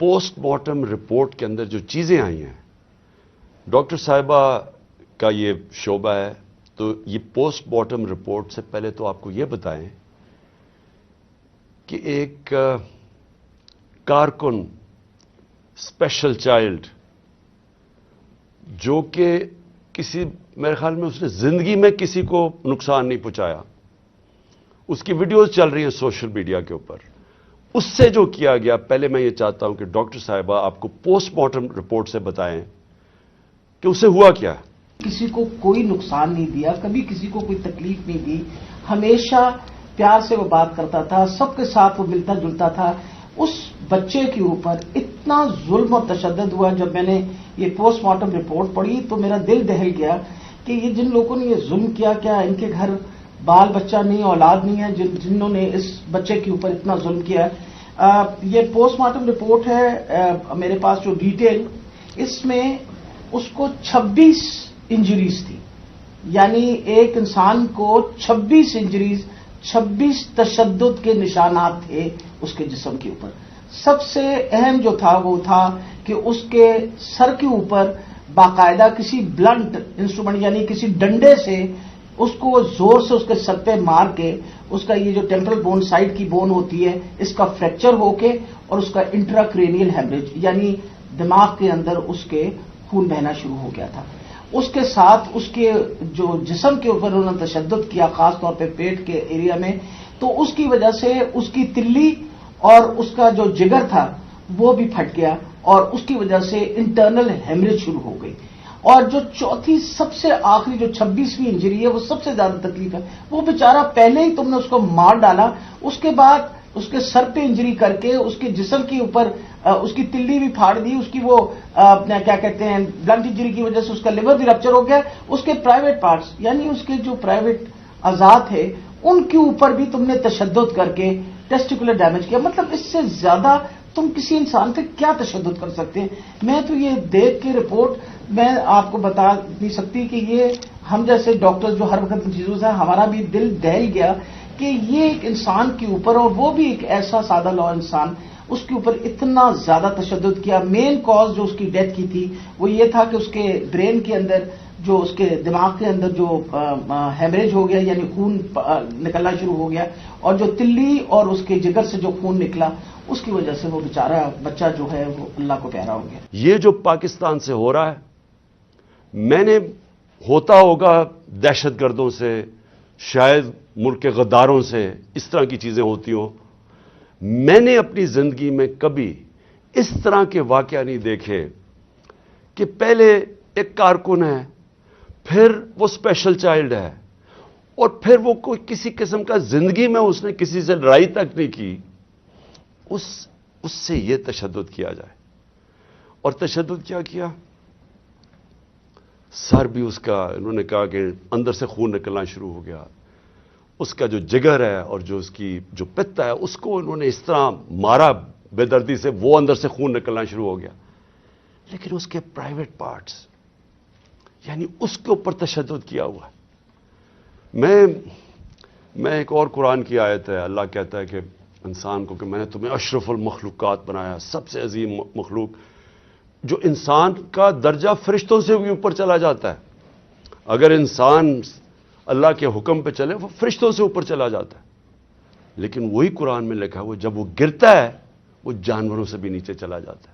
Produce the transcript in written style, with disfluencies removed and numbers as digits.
Post mortem report کے اندر جو چیزیں آئی ہیں، ڈاکٹر صاحبہ کا یہ شعبہ ہے، تو یہ پوسٹ مارٹم رپورٹ سے پہلے تو آپ کو یہ بتائیں کہ ایک کارکن اسپیشل چائلڈ جو کہ میرے خیال میں اس نے زندگی میں کسی کو نقصان نہیں پہنچایا، اس کی ویڈیوز چل رہی ہیں سوشل میڈیا کے اوپر، اس سے جو کیا گیا، پہلے میں یہ چاہتا ہوں کہ ڈاکٹر صاحبہ آپ کو پوسٹ مارٹم رپورٹ سے بتائیں کہ اسے ہوا کیا۔ کسی کو کوئی نقصان نہیں دیا، کبھی کسی کو کوئی تکلیف نہیں دی، ہمیشہ پیار سے وہ بات کرتا تھا، سب کے ساتھ وہ ملتا جلتا تھا۔ اس بچے کے اوپر اتنا ظلم و تشدد ہوا، جب میں نے یہ پوسٹ مارٹم رپورٹ پڑھی تو میرا دل دہل گیا کہ یہ جن لوگوں نے یہ ظلم کیا، کیا ان کے گھر بال بچہ نہیں، اولاد نہیں ہے جنہوں نے اس بچے کے اوپر اتنا ظلم کیا۔ یہ پوسٹ مارٹم رپورٹ ہے میرے پاس جو ڈیٹیل، اس میں اس کو 26 انجریز تھی، یعنی ایک انسان کو 26 انجریز، 26 تشدد کے نشانات تھے اس کے جسم کے اوپر۔ سب سے اہم جو تھا وہ تھا کہ اس کے سر کے اوپر باقاعدہ کسی بلنٹ انسٹرومنٹ یعنی کسی ڈنڈے سے اس کو زور سے اس کے سر پہ مار کے اس کا یہ جو ٹیمپرل بون سائڈ کی بون ہوتی ہے اس کا فریکچر ہو کے اور اس کا انٹراکرینیل ہیمریج یعنی دماغ کے اندر اس کے خون بہنا شروع ہو گیا تھا۔ اس کے ساتھ اس کے جو جسم کے اوپر انہوں نے تشدد کیا، خاص طور پہ پیٹ کے ایریا میں، تو اس کی وجہ سے اس کی تلی اور اس کا جو جگر تھا وہ بھی پھٹ گیا اور اس کی وجہ سے انٹرنل ہیمریج شروع ہو گئی۔ اور جو چوتھی سب سے آخری جو 26ویں انجری ہے وہ سب سے زیادہ تکلیف ہے، وہ بیچارہ پہلے ہی تم نے اس کو مار ڈالا، اس کے بعد اس کے سر پہ انجری کر کے اس کے جسم کے اوپر اس کی تلی بھی پھاڑ دی، اس کی وہ کیا کہتے ہیں بلنٹ انجری کی وجہ سے اس کا لیور بھی رپچر ہو گیا، اس کے پرائیویٹ پارٹس یعنی اس کے جو پرائیویٹ اعضاء تھے ان کے اوپر بھی تم نے تشدد کر کے ٹیسٹیکولر ڈیمیج کیا۔ مطلب اس سے زیادہ تم کسی انسان پہ کیا تشدد کر سکتے ہیں؟ میں تو یہ دیکھ کے رپورٹ میں آپ کو بتا نہیں سکتی کہ یہ ہم جیسے ڈاکٹر جو ہر وقت چیزوں سے ہمارا بھی دل دہل گیا کہ یہ ایک انسان کے اوپر، اور وہ بھی ایک ایسا سادہ لو انسان، اس کے اوپر اتنا زیادہ تشدد کیا۔ مین کاز جو اس کی ڈیتھ کی تھی وہ یہ تھا کہ اس کے برین کے اندر جو اس کے دماغ کے اندر جو ہیمریج ہو گیا یعنی خون نکلنا شروع ہو گیا، اور جو تلی اور اس کے جگر سے جو خون نکلا اس کی وجہ سے وہ بیچارہ بچہ جو ہے وہ اللہ کو پیارا ہو گیا۔ یہ جو پاکستان سے ہو رہا ہے، میں نے ہوتا ہوگا دہشت گردوں سے، شاید ملک کے غداروں سے اس طرح کی چیزیں ہوتی ہوں، میں نے اپنی زندگی میں کبھی اس طرح کے واقعہ نہیں دیکھے کہ پہلے ایک کارکن ہے، پھر وہ اسپیشل چائلڈ ہے، اور پھر وہ کوئی کسی قسم کا زندگی میں اس نے کسی سے لڑائی تک نہیں کی، اس سے یہ تشدد کیا جائے۔ اور تشدد کیا کیا؟ سر بھی اس کا، انہوں نے کہا کہ اندر سے خون نکلنا شروع ہو گیا، اس کا جو جگر ہے اور جو اس کی جو پتا ہے اس کو انہوں نے اس طرح مارا بے دردی سے، وہ اندر سے خون نکلنا شروع ہو گیا۔ لیکن اس کے پرائیویٹ پارٹس یعنی اس کے اوپر تشدد کیا ہوا ہے۔ میں ایک اور قرآن کی آیت ہے، اللہ کہتا ہے کہ انسان کو کہ میں نے تمہیں اشرف المخلوقات بنایا، سب سے عظیم مخلوق، جو انسان کا درجہ فرشتوں سے بھی اوپر چلا جاتا ہے۔ اگر انسان اللہ کے حکم پہ چلے وہ فرشتوں سے اوپر چلا جاتا ہے، لیکن وہی قرآن میں لکھا ہے وہ جب وہ گرتا ہے وہ جانوروں سے بھی نیچے چلا جاتا ہے۔